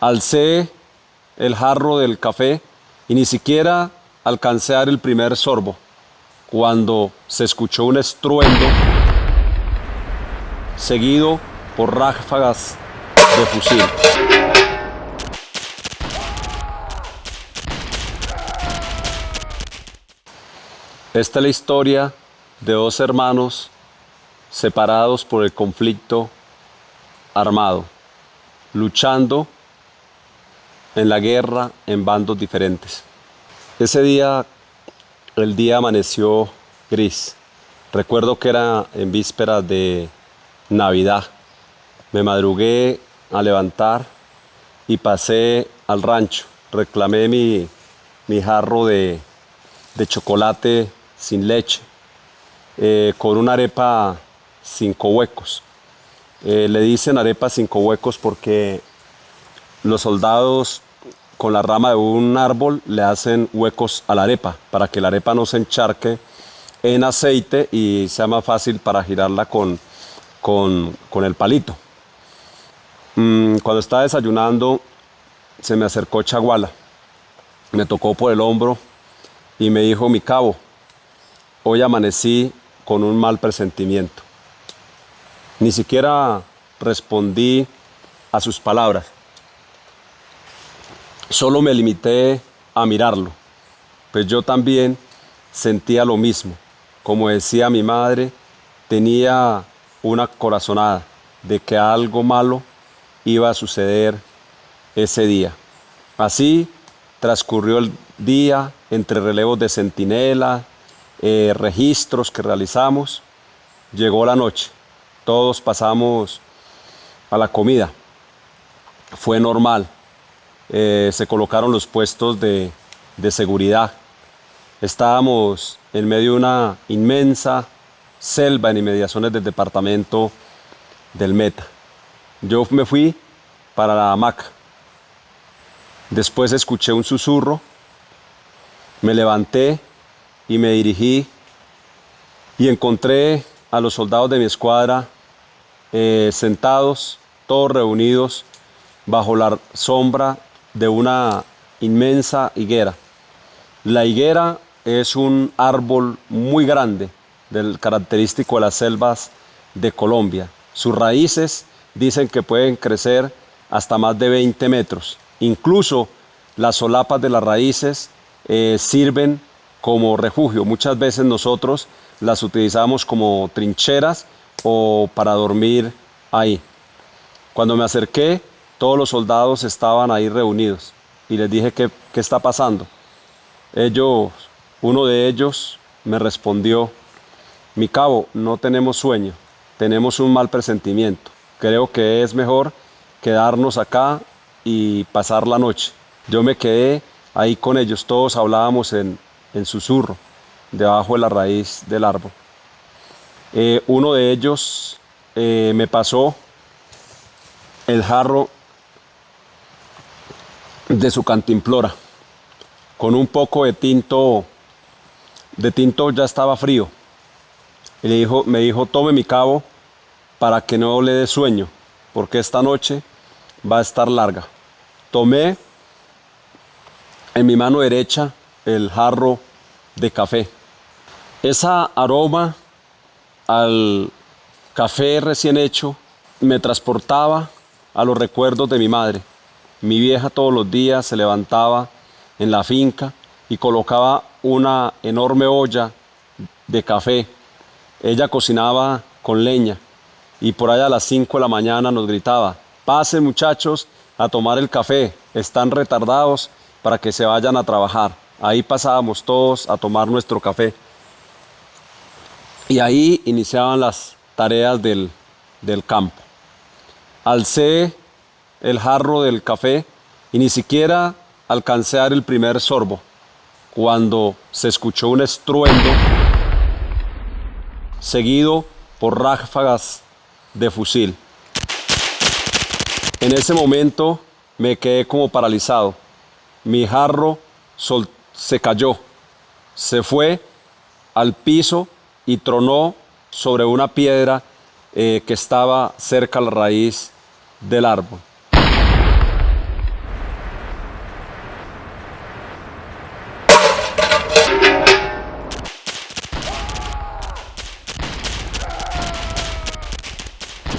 Alcé el jarro del café y ni siquiera alcancé a dar el primer sorbo cuando se escuchó un estruendo seguido por ráfagas de fusil. Esta es la historia de dos hermanos separados por el conflicto armado, luchando en la guerra en bandos diferentes. Ese día, el día amaneció gris. Recuerdo que era en vísperas de Navidad. Me madrugué a levantar y pasé al rancho. Reclamé mi jarro de chocolate sin leche, con una arepa 5 huecos. Le dicen arepa 5 huecos porque los soldados con la rama de un árbol le hacen huecos a la arepa para que la arepa no se encharque en aceite y sea más fácil para girarla con el palito. Cuando estaba desayunando se me acercó Chaguala, me tocó por el hombro y me dijo: mi cabo, hoy amanecí con un mal presentimiento. Ni siquiera respondí a sus palabras. Solo me limité a mirarlo, pues yo también sentía lo mismo. Como decía mi madre, tenía una corazonada de que algo malo iba a suceder ese día. Así transcurrió el día entre relevos de centinela, registros que realizamos. Llegó la noche, todos pasamos a la comida. Fue normal. Se colocaron los puestos de seguridad. Estábamos en medio de una inmensa selva en inmediaciones del departamento del Meta. Yo me fui para la hamaca. Después escuché un susurro, me levanté y me dirigí y encontré a los soldados de mi escuadra sentados, todos reunidos bajo la sombra de una inmensa higuera. La higuera es un árbol muy grande, característico de las selvas de Colombia. Sus raíces dicen que pueden crecer hasta más de 20 metros. Incluso las solapas de las raíces sirven como refugio. Muchas veces nosotros las utilizamos como trincheras o para dormir ahí. Cuando me acerqué, todos los soldados estaban ahí reunidos y les dije: ¿qué está pasando? Uno de ellos me respondió: mi cabo, no tenemos sueño, tenemos un mal presentimiento. Creo que es mejor quedarnos acá y pasar la noche. Yo me quedé ahí con ellos, todos hablábamos en susurro, debajo de la raíz del árbol. Uno de ellos me pasó el jarro de su cantimplora con un poco de tinto ya estaba frío, y me dijo: tome, mi cabo, para que no le dé sueño, porque esta noche va a estar larga. Tomé en mi mano derecha el jarro de café. Esa aroma al café recién hecho me transportaba a los recuerdos de mi madre. Mi vieja todos los días se levantaba en la finca y colocaba una enorme olla de café. Ella cocinaba con leña y por allá a las 5 de la mañana nos gritaba: pasen, muchachos, a tomar el café, están retardados para que se vayan a trabajar. Ahí pasábamos todos a tomar nuestro café y ahí iniciaban las tareas del campo. Alcé el jarro del café y ni siquiera alcancé a dar el primer sorbo cuando se escuchó un estruendo seguido por ráfagas de fusil. En ese momento me quedé como paralizado. Mi jarro se cayó, se fue al piso y tronó sobre una piedra que estaba cerca a la raíz del árbol.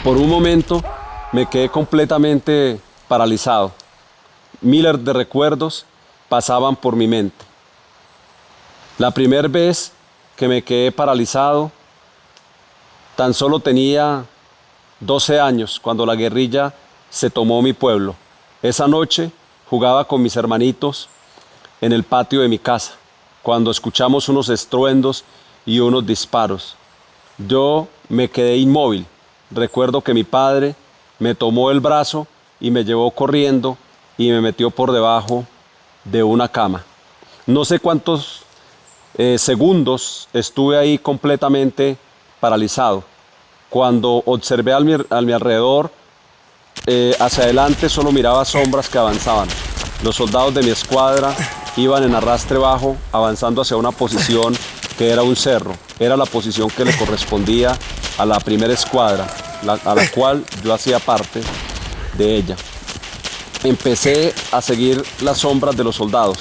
Por un momento me quedé completamente paralizado. Miles de recuerdos pasaban por mi mente. La primera vez que me quedé paralizado, tan solo tenía 12 años cuando la guerrilla se tomó mi pueblo. Esa noche jugaba con mis hermanitos en el patio de mi casa, cuando escuchamos unos estruendos y unos disparos. Yo me quedé inmóvil. Recuerdo que mi padre me tomó el brazo y me llevó corriendo y me metió por debajo de una cama. No sé cuántos segundos estuve ahí completamente paralizado. Cuando observé a mi alrededor, hacia adelante solo miraba sombras que avanzaban. Los soldados de mi escuadra iban en arrastre bajo, avanzando hacia una posición que era un cerro. Era la posición que le correspondía a la primera escuadra, a la cual yo hacía parte de ella. Empecé a seguir las sombras de los soldados.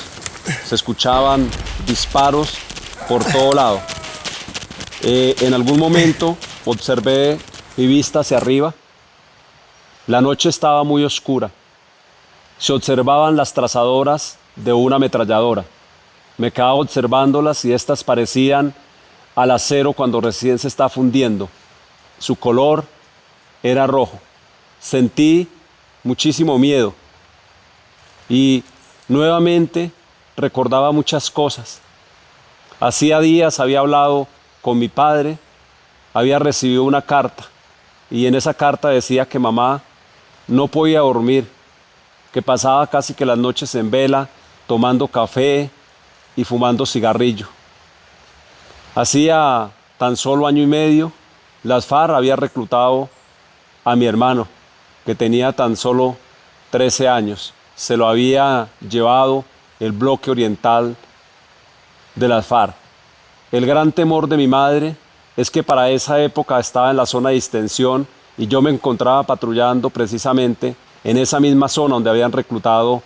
Se escuchaban disparos por todo lado. En algún momento observé mi vista hacia arriba. La noche estaba muy oscura. Se observaban las trazadoras de una ametralladora. Me quedaba observándolas y estas parecían al acero cuando recién se está fundiendo. Su color era rojo. Sentí muchísimo miedo y nuevamente recordaba muchas cosas. Hacía días había hablado con mi padre, había recibido una carta y en esa carta decía que mamá no podía dormir, que pasaba casi que las noches en vela, tomando café y fumando cigarrillo. Hacía tan solo año y medio, las FARC había reclutado a mi hermano, que tenía tan solo 13 años. Se lo había llevado el bloque oriental de las FARC. El gran temor de mi madre es que para esa época estaba en la zona de distensión y yo me encontraba patrullando precisamente en esa misma zona donde habían reclutado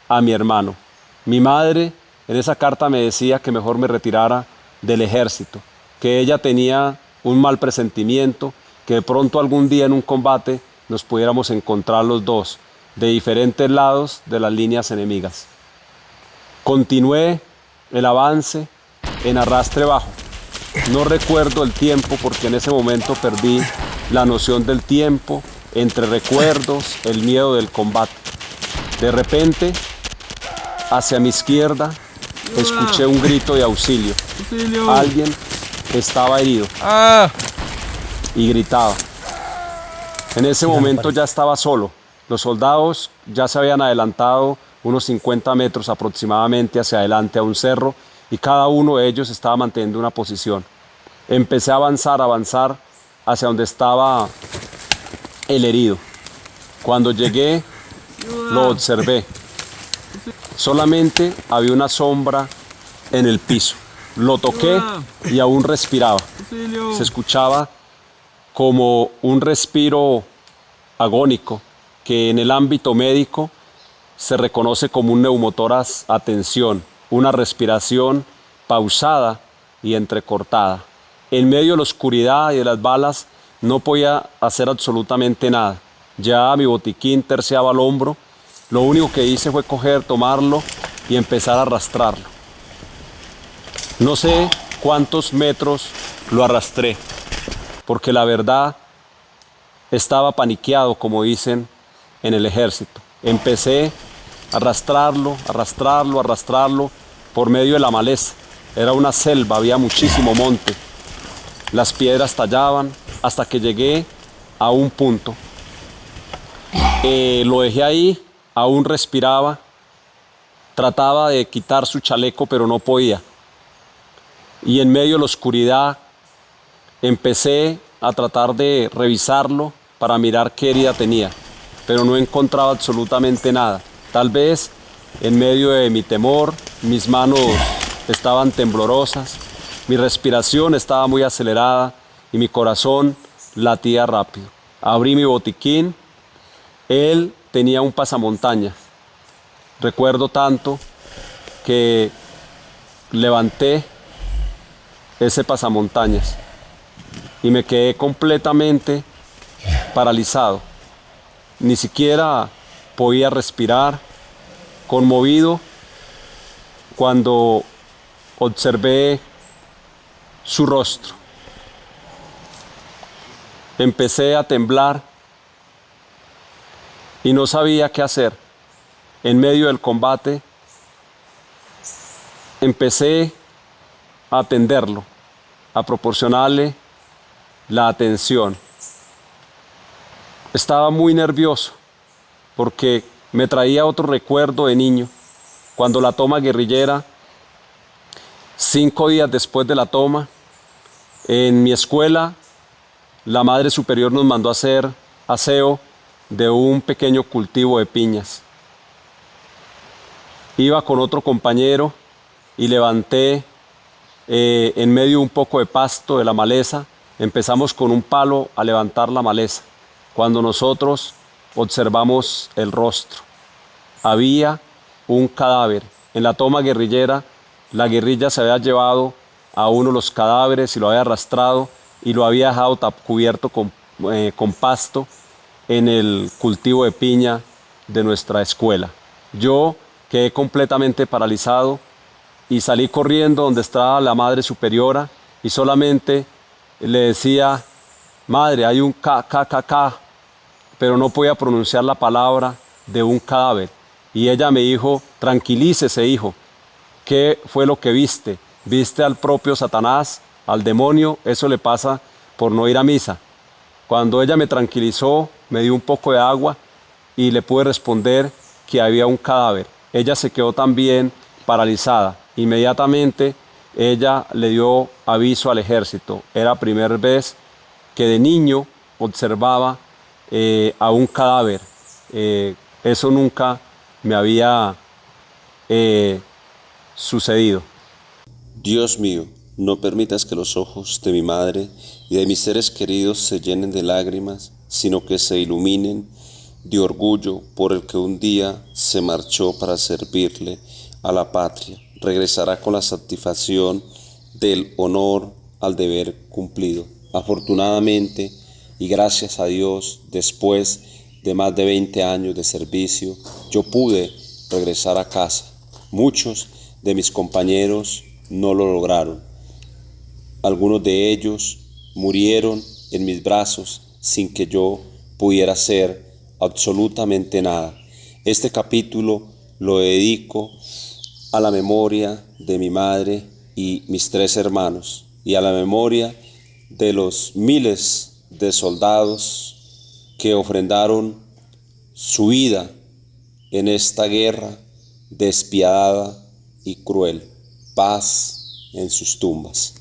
a mi hermano. Mi madre en esa carta me decía que mejor me retirara del ejército, que ella tenía un mal presentimiento, que de pronto algún día en un combate nos pudiéramos encontrar los dos, de diferentes lados de las líneas enemigas. Continué el avance en arrastre bajo. No recuerdo el tiempo porque en ese momento perdí la noción del tiempo entre recuerdos, el miedo del combate. De repente, hacia mi izquierda, escuché un grito de auxilio. Alguien estaba herido y gritaba. En ese momento ya estaba solo. Los soldados ya se habían adelantado unos 50 metros aproximadamente hacia adelante a un cerro y cada uno de ellos estaba manteniendo una posición. Empecé a avanzar hacia donde estaba el herido. Cuando llegué, lo observé. Solamente había una sombra en el piso. Lo toqué y aún respiraba. Se escuchaba como un respiro agónico que en el ámbito médico se reconoce como un neumotórax a tensión, una respiración pausada y entrecortada. En medio de la oscuridad y de las balas no podía hacer absolutamente nada. Ya mi botiquín terciaba al hombro. Lo único que hice fue tomarlo y empezar a arrastrarlo. No sé cuántos metros lo arrastré, porque la verdad estaba paniqueado, como dicen en el ejército. Empecé a arrastrarlo por medio de la maleza. Era una selva, había muchísimo monte. Las piedras tallaban hasta que llegué a un punto. Lo dejé ahí, aún respiraba. Trataba de quitar su chaleco, pero no podía. Y en medio de la oscuridad empecé a tratar de revisarlo para mirar qué herida tenía, pero no encontraba absolutamente nada. Tal vez en medio de mi temor, mis manos estaban temblorosas, mi respiración estaba muy acelerada y mi corazón latía rápido. Abrí mi botiquín, él tenía un pasamontañas. Recuerdo tanto que levanté ese pasamontañas y me quedé completamente paralizado. Ni siquiera podía respirar, conmovido cuando observé su rostro. Empecé a temblar y no sabía qué hacer. En medio del combate, empecé a atenderlo, a proporcionarle la atención. Estaba muy nervioso porque me traía otro recuerdo de niño, cuando la toma guerrillera, 5 días después de la toma, en mi escuela, la Madre Superior nos mandó a hacer aseo de un pequeño cultivo de piñas. Iba con otro compañero y levanté en medio un poco de pasto de la maleza. Empezamos con un palo a levantar la maleza. Cuando nosotros observamos el rostro, había un cadáver. En la toma guerrillera, la guerrilla se había llevado a uno de los cadáveres y lo había arrastrado y lo había dejado cubierto con pasto en el cultivo de piña de nuestra escuela. Yo quedé completamente paralizado y salí corriendo donde estaba la Madre Superiora y solamente le decía: Madre, hay un K, pero no podía pronunciar la palabra de un cadáver. Y ella me dijo: tranquilícese, hijo, ¿qué fue lo que viste? ¿Viste al propio Satanás, al demonio? Eso le pasa por no ir a misa. Cuando ella me tranquilizó, me dio un poco de agua y le pude responder que había un cadáver. Ella se quedó también paralizada. Inmediatamente ella le dio aviso al ejército. Era la primera vez que de niño observaba a un cadáver. Eso nunca me había sucedido. Dios mío, no permitas que los ojos de mi madre y de mis seres queridos se llenen de lágrimas, sino que se iluminen de orgullo por el que un día se marchó para servirle a la patria. Regresará con la satisfacción del honor al deber cumplido. Afortunadamente y gracias a Dios, después de más de 20 años de servicio, yo pude regresar a casa. Muchos de mis compañeros no lo lograron. Algunos de ellos murieron en mis brazos sin que yo pudiera hacer absolutamente nada. Este capítulo lo dedico a la memoria de mi madre y mis 3 hermanos y a la memoria de los miles de soldados que ofrendaron su vida en esta guerra despiadada y cruel. Paz en sus tumbas.